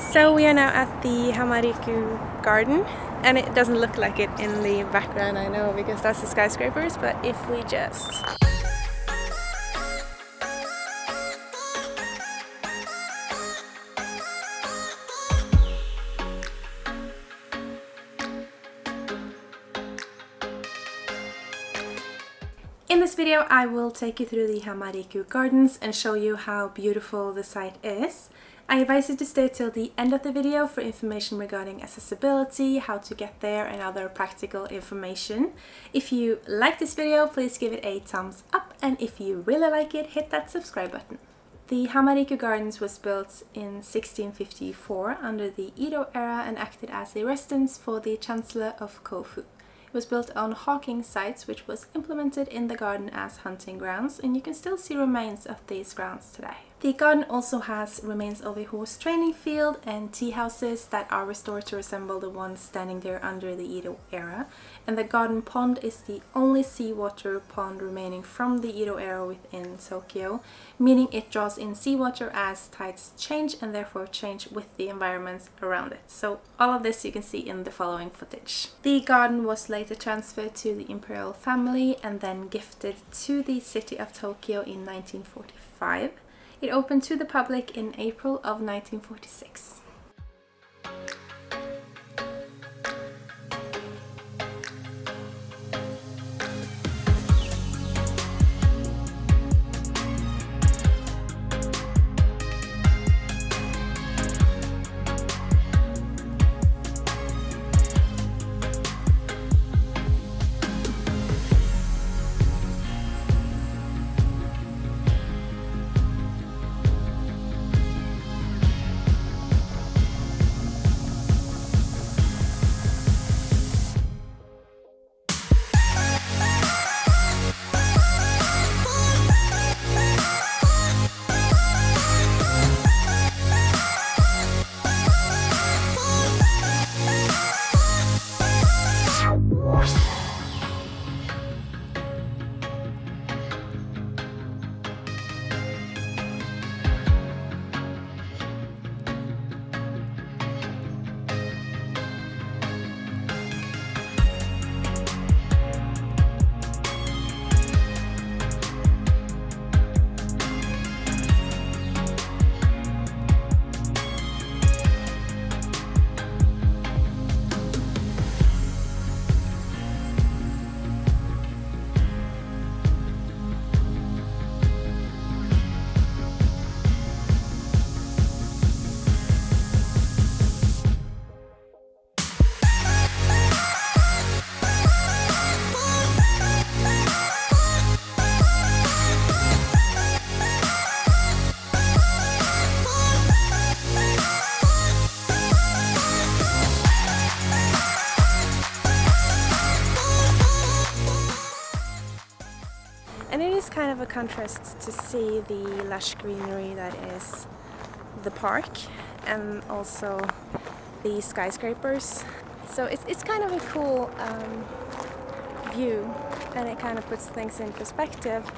So we are now at the Hama-Rikyu Garden, and it doesn't look like it in the background, I know, because that's the skyscrapers, but if we just... In this video I will take you through the Hama-Rikyu Gardens and show you how beautiful the site is. I advise you to stay till the end of the video for information regarding accessibility, how to get there and other practical information. If you like this video, please give it a thumbs up, and if you really like it, hit that subscribe button. The Hama-Rikyu Gardens was built in 1654 under the Edo era and acted as a residence for the Chancellor of Kofu. It was built on hawking sites, which was implemented in the garden as hunting grounds, and you can still see remains of these grounds today. The garden also has remains of a horse training field and tea houses that are restored to resemble the ones standing there under the Edo era. And the garden pond is the only seawater pond remaining from the Edo era within Tokyo, meaning it draws in seawater as tides change and therefore change with the environment around it. So all of this you can see in the following footage. The garden was later transferred to the imperial family and then gifted to the city of Tokyo in 1945. It opened to the public in April of 1946. And it is kind of a contrast to see the lush greenery that is the park and also the skyscrapers. So it's kind of a cool view, and it kind of puts things in perspective.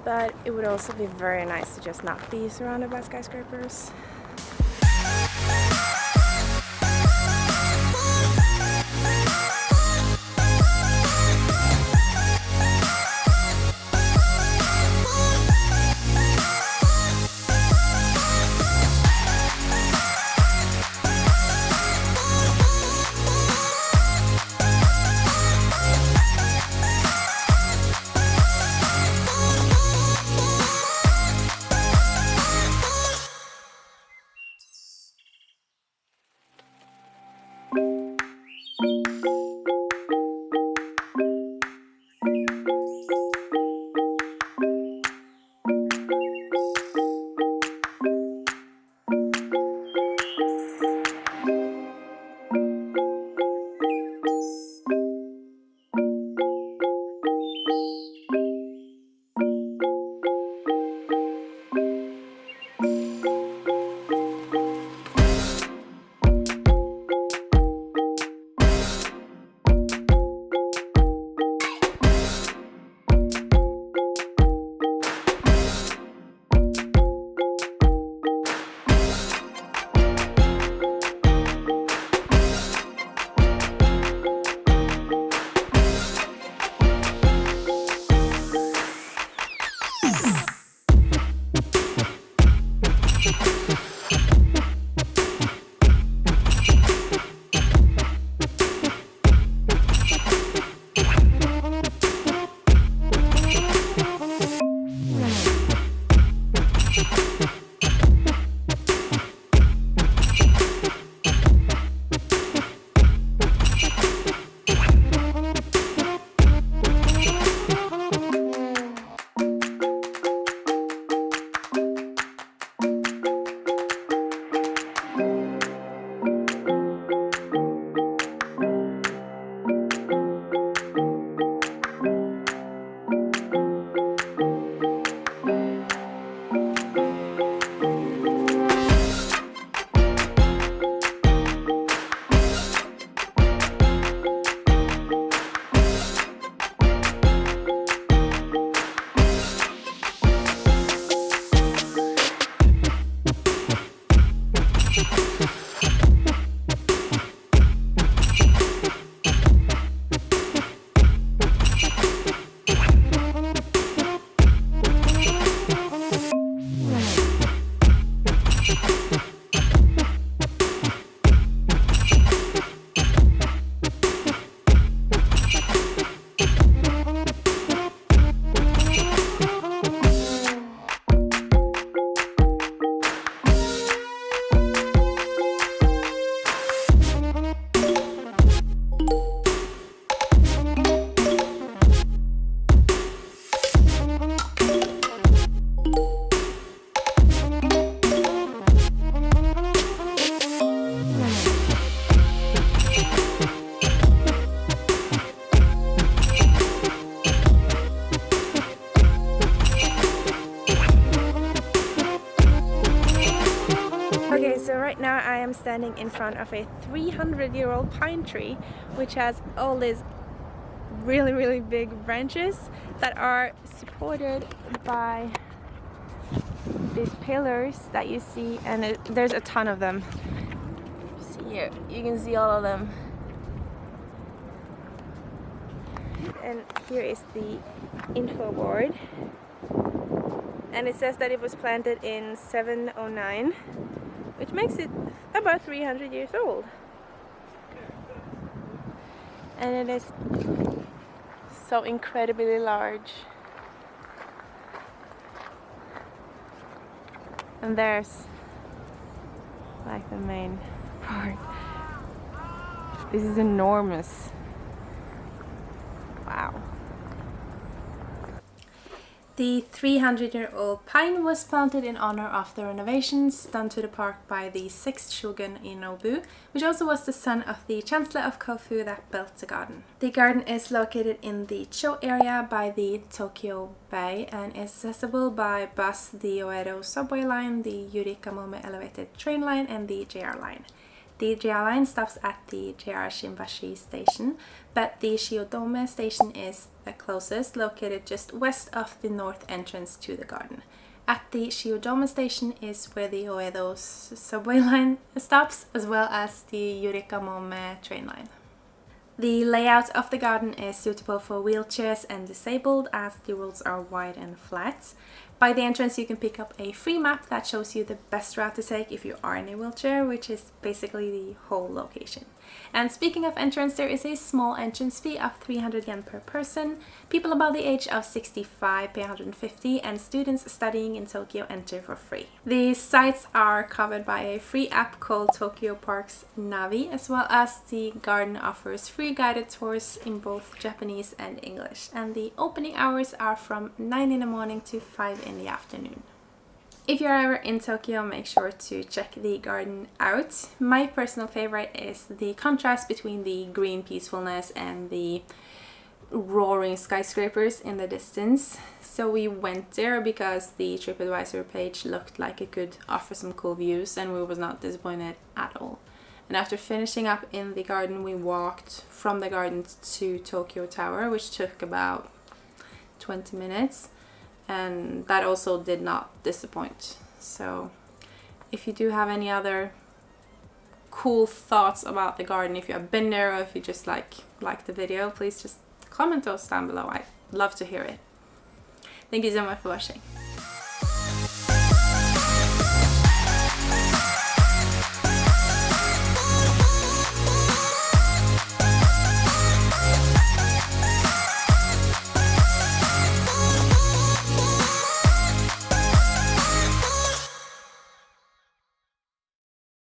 But it would also be very nice to just not be surrounded by skyscrapers. Right now I am standing in front of a 300-year-old pine tree which has all these really big branches that are supported by these pillars that you see, and there's a ton of them. See here, you can see all of them. And here is the info board, and it says that it was planted in 709, which makes it about 300 years old. And it is so incredibly large. And there's like the main part. This is enormous. Wow. The 300-year-old pine was planted in honor of the renovations done to the park by the 6th shogun Inobu, which also was the son of the Chancellor of Kofu that built the garden. The garden is located in the Cho area by the Tokyo Bay and is accessible by bus, the Oedo subway line, the Yurikamome elevated train line, and the JR line. The JR line stops at the JR Shimbashi station, but the Shiodome station is the closest, located just west of the north entrance to the garden. At the Shiodome station is where the Oedo subway line stops, as well as the Yurikamome train line. The layout of the garden is suitable for wheelchairs and disabled, as the roads are wide and flat. By the entrance you can pick up a free map that shows you the best route to take if you are in a wheelchair, which is basically the whole location. And speaking of entrance, there is a small entrance fee of 300 yen per person. People above the age of 65 pay 150, and students studying in Tokyo enter for free. The sites are covered by a free app called Tokyo Parks Navi, as well as the garden offers free guided tours in both Japanese and English. And the opening hours are from 9 in the morning to 5 in the afternoon. If you're ever in Tokyo, make sure to check the garden out. My personal favorite is the contrast between the green peacefulness and the roaring skyscrapers in the distance. So we went there because the TripAdvisor page looked like it could offer some cool views, and we was not disappointed at all. And after finishing up in the garden, we walked from the garden to Tokyo Tower, which took about 20 minutes. And that also did not disappoint. So if you do have any other cool thoughts about the garden, if you have been there or if you just like the video, please just comment those down below. I'd love to hear it. Thank you so much for watching.